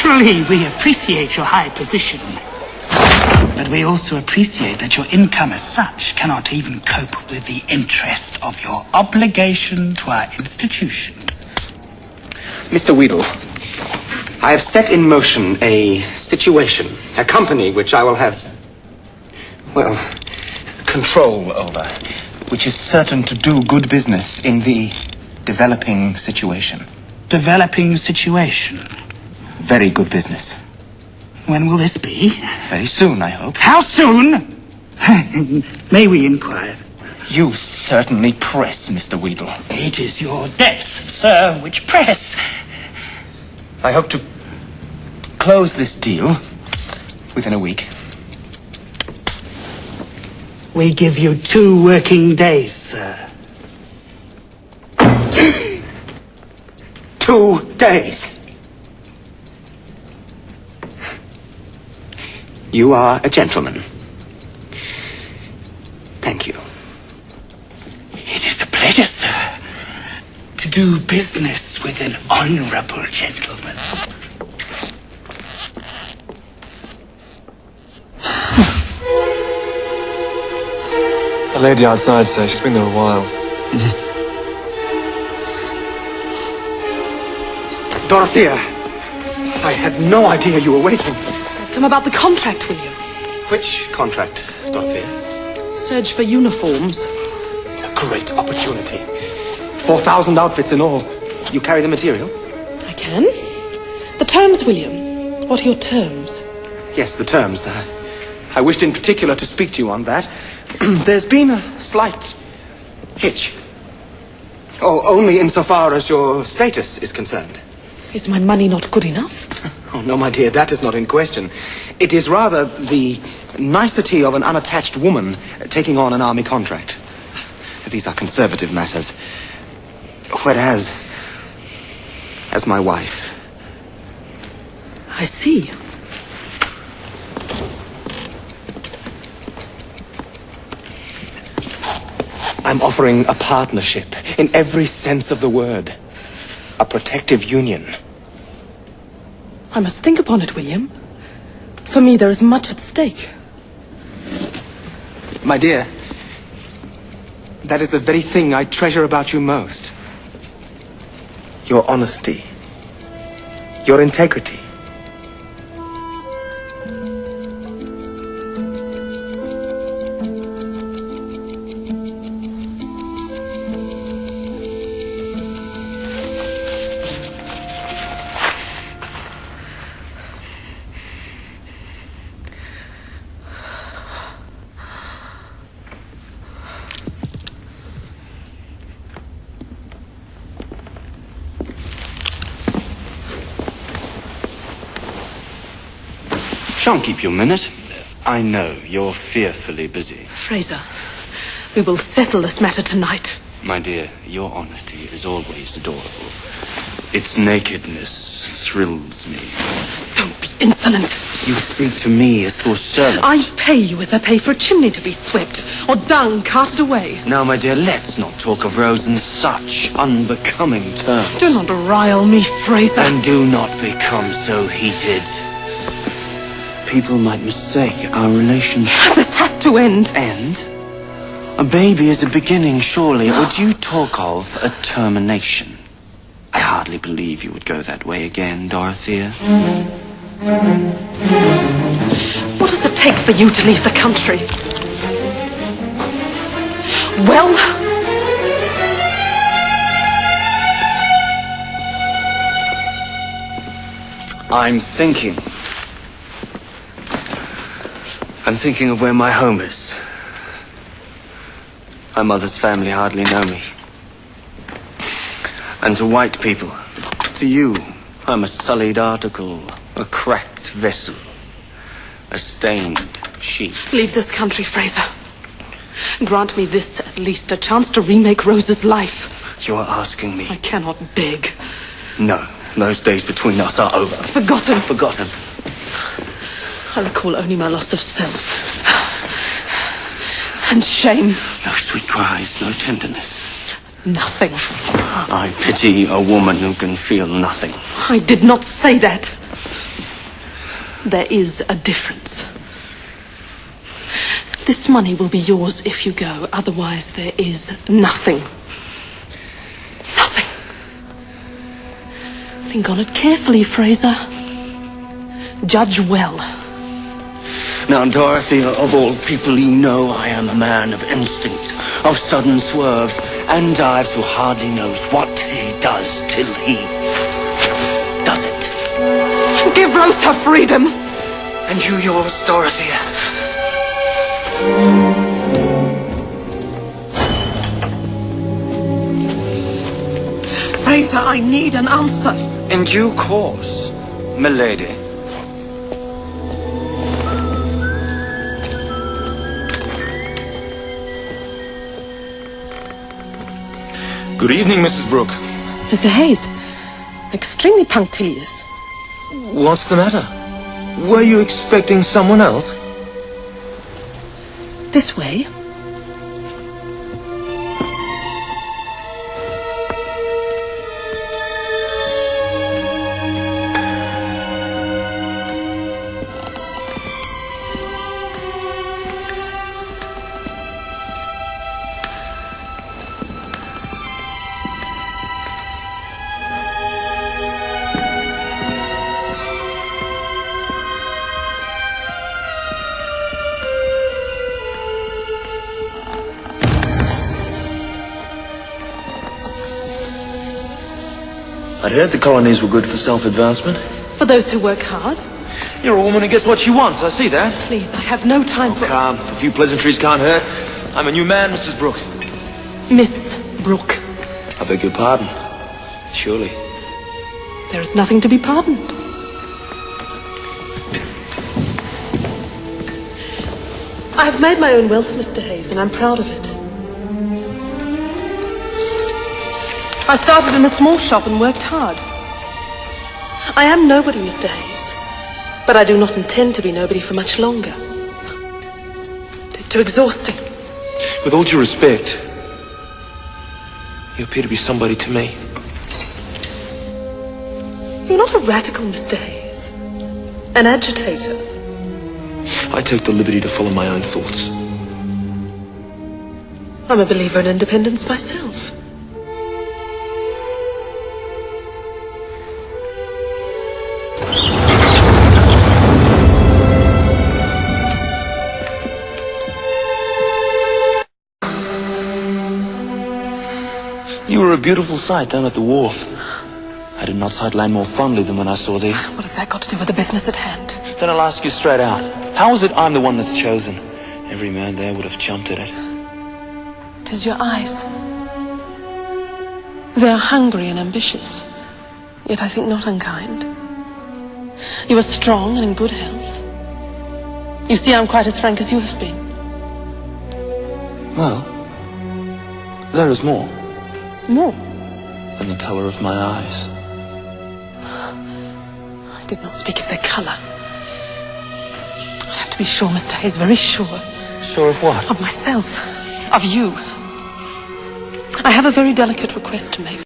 Naturally, we appreciate your high position. But we also appreciate that your income as such cannot even cope with the interest of your obligation to our institution. Mr. Weedle, I have set in motion a situation, a company which I will have, well, control over, which is certain to do good business in the developing situation. Developing situation? Very good business. When will this be? Very soon, I hope. How soon? May we inquire? You certainly press, Mr. Weedle. It is your death, sir, which press. I hope to close this deal within a week. We give you 2 working days, sir. 2 days. You are a gentleman. Thank you. It is a pleasure, sir, to do business with an honorable gentleman. A lady outside, sir. She's been there a while. Dorothea, I had no idea you were waiting. Come about the contract, William. Which contract, Dorothea? Search for uniforms. It's a great opportunity. 4,000 outfits in all. You carry the material? I can. The terms, William. What are your terms? Yes, the terms. I wished in particular to speak to you on that. There's been a slight hitch. Oh, only insofar as your status is concerned. Is my money not good enough? Oh, no, my dear, that is not in question. It is rather the nicety of an unattached woman taking on an army contract. These are conservative matters. Whereas, as my wife... I see. I'm offering a partnership in every sense of the word. A protective union. I must think upon it, William. For me, there is much at stake. My dear, that is the very thing I treasure about you most. Your honesty. Your integrity. Shan't keep you a minute. I know you're fearfully busy. Fraser, we will settle this matter tonight. My dear, your honesty is always adorable. Its nakedness thrills me. Don't be insolent. You speak to me as to a servant. I pay you as I pay for a chimney to be swept, or dung carted away. Now, my dear, let's not talk of Rose in such unbecoming terms. Do not rile me, Fraser. And do not become so heated. People might mistake our relationship. This has to end. End? A baby is a beginning, surely. Or do you talk of a termination? I hardly believe you would go that way again, Dorothea. What does it take for you to leave the country? Well... I'm thinking of where my home is. My mother's family hardly know me. And to white people, to you, I'm a sullied article, a cracked vessel, a stained sheep. Leave this country, Fraser. Grant me this, at least, a chance to remake Rose's life. You are asking me. I cannot beg. No, those days between us are over. Forgotten. Forgotten. I recall only my loss of self. And shame. No sweet cries, no tenderness. Nothing. I pity a woman who can feel nothing. I did not say that. there is a difference. This money will be yours if you go. Otherwise, there is nothing. Nothing. Think on it carefully, Fraser. Judge well. Now, Dorothy, of all people, you know I am a man of instinct, of sudden swerves, and dives who hardly knows what he does till he does it. Give Rose her freedom. And you yours, Dorothy. Fraser, I need an answer. In due course, milady. Good evening, Mrs. Brooke. Mr. Hayes, extremely punctilious. What's the matter? Were you expecting someone else? This way. I'd heard the colonies were good for self-advancement. For those who work hard. You're a woman who gets what she wants, I see that. Please, I have no time for... Calm. A few pleasantries can't hurt. I'm a new man, Mrs. Brooke. Miss Brooke. I beg your pardon. Surely. There is nothing to be pardoned. I have made my own wealth, Mr. Hayes, and I'm proud of it. I started in a small shop and worked hard. I am nobody, Mr. Hayes, but I do not intend to be nobody for much longer. It is too exhausting. With all due respect, you appear to be somebody to me. You're not a radical, Mr. Hayes. An agitator. I take the liberty to follow my own thoughts. I'm a believer in independence myself. You were a beautiful sight down at the wharf. I did not sight land more fondly than when I saw thee. What has that got to do with the business at hand? Then I'll ask you straight out. How is it I'm the one that's chosen? Every man there would have jumped at it. It is your eyes. They are hungry and ambitious, yet I think not unkind. You are strong and in good health. You see, I'm quite as frank as you have been. Well, there is more More. than the colour of my eyes. I did not speak of their colour. I have to be sure, Mr. Hayes, very sure. Sure of what? Of myself. Of you. I have a very delicate request to make.